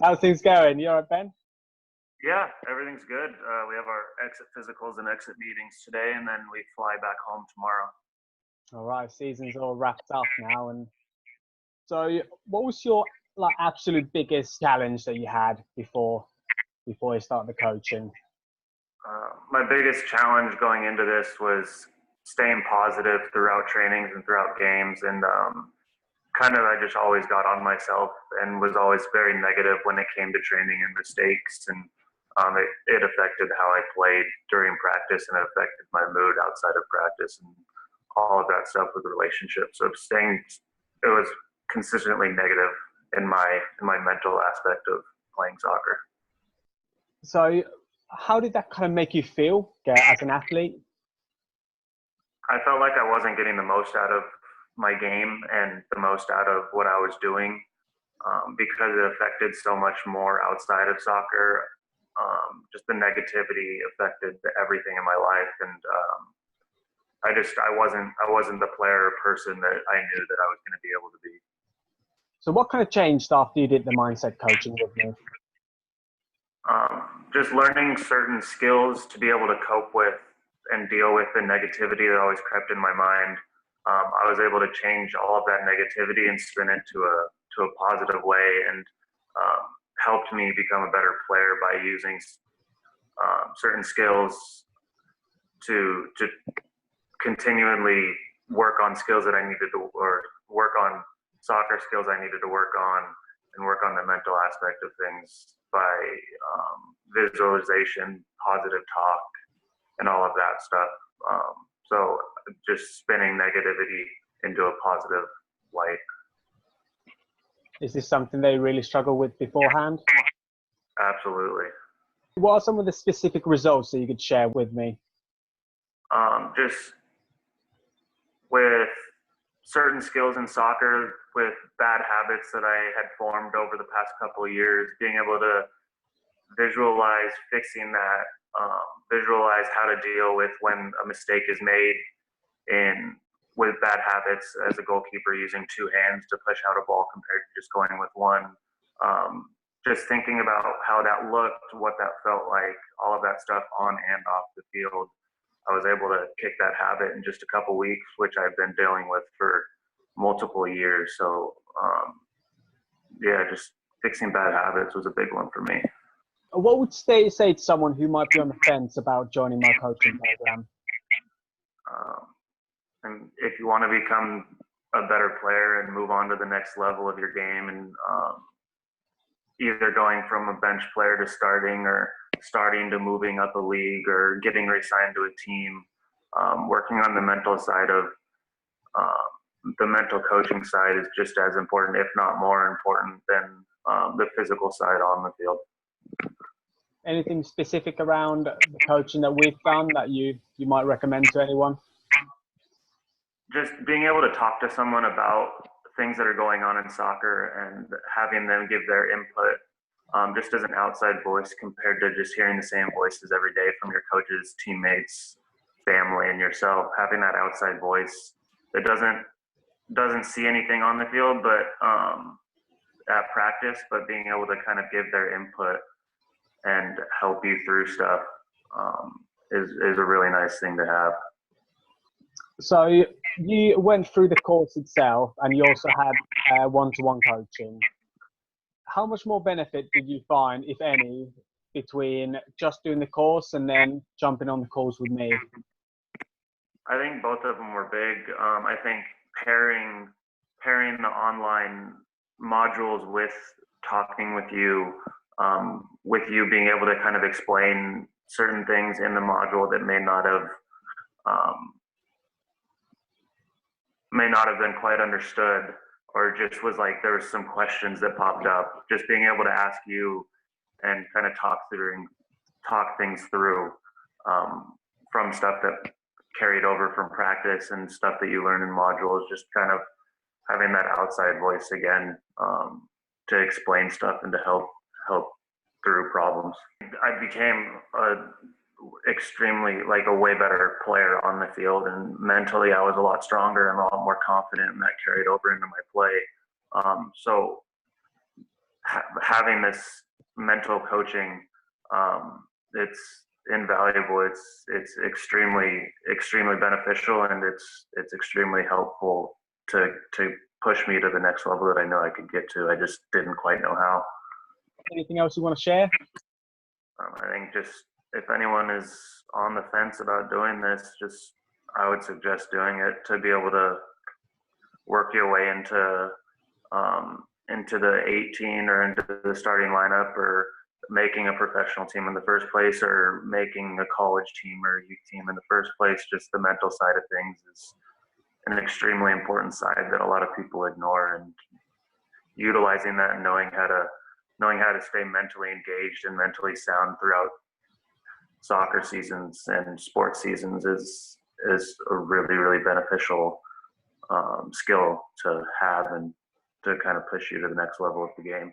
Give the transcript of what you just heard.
How's things going? You all right, Ben? Yeah, everything's good. We have our exit physicals and exit meetings today, and then we fly back home tomorrow. All right, season's all wrapped up now. And so what was your absolute biggest challenge that you had before you started the coaching? My biggest challenge going into this was staying positive throughout trainings and throughout games, and I just always got on myself and was always very negative when it came to training and mistakes, and it affected how I played during practice, and it affected my mood outside of practice and all of that stuff with relationships. So it was consistently negative in my mental aspect of playing soccer. So how did that kind of make you feel as an athlete? I felt like I wasn't getting the most out of my game and the most out of what I was doing because it affected so much more outside of soccer. Just the negativity affected everything in my life, and I wasn't the player or person that I knew that I was going to be able to be. So what kind of changed after you did the mindset coaching with me? Just learning certain skills to be able to cope with and deal with the negativity that always crept in my mind. I was able to change all of that negativity and spin it to a positive way, and helped me become a better player by using certain skills to continually work on skills that I needed to, or work on soccer skills I needed to work on, and work on the mental aspect of things by visualization, positive talk, and all of that stuff. So just spinning negativity into a positive light. Is this something they really struggle with beforehand? Absolutely. What are some of the specific results that you could share with me? Just with certain skills in soccer, with bad habits that I had formed over the past couple of years, being able to visualize fixing that, visualize how to deal with when a mistake is made with bad habits as a goalkeeper, using two hands to push out a ball compared to just going with one. Just thinking about how that looked, what that felt like, all of that stuff on and off the field. I was able to kick that habit in just a couple weeks, which I've been dealing with for multiple years. So, just fixing bad habits was a big one for me. What would say to someone who might be on the fence about joining my coaching program? And if you want to become a better player and move on to the next level of your game, and either going from a bench player to starting, or starting to moving up a league, or getting re-signed to a team, working on the mental side of the mental coaching side is just as important, if not more important, than the physical side on the field. Anything specific around the coaching that we've done that you might recommend to anyone? Just being able to talk to someone about things that are going on in soccer and having them give their input, just as an outside voice compared to just hearing the same voices every day from your coaches, teammates, family, and yourself. Having that outside voice that doesn't see anything on the field, but at practice, but being able to kind of give their input and help you through stuff is a really nice thing to have. So you went through the course itself, and you also had one-to-one coaching. How much more benefit did you find, if any, between just doing the course and then jumping on the calls with me? I think both of them were big. I think pairing the online modules with talking with you being able to kind of explain certain things in the module that may not have been quite understood, or just was like there was some questions that popped up. Just being able to ask you and kind of talk things through from stuff that carried over from practice and stuff that you learn in modules, just kind of having that outside voice again to explain stuff and to help through problems. I became extremely a way better player on the field, and mentally I was a lot stronger and a lot more confident, and that carried over into my play. So having this mental coaching, it's invaluable. It's extremely beneficial, and it's extremely helpful to push me to the next level that I know I could get to. I just didn't quite know how. Anything else you want to share? I think just if anyone is on the fence about doing this, I would suggest doing it to be able to work your way into the 18 or into the starting lineup, or making a professional team in the first place, or making a college team or a youth team in the first place. Just the mental side of things is an extremely important side that a lot of people ignore, and utilizing that and knowing how to stay mentally engaged and mentally sound throughout soccer seasons and sports seasons is a really beneficial skill to have, and to kind of push you to the next level of the game.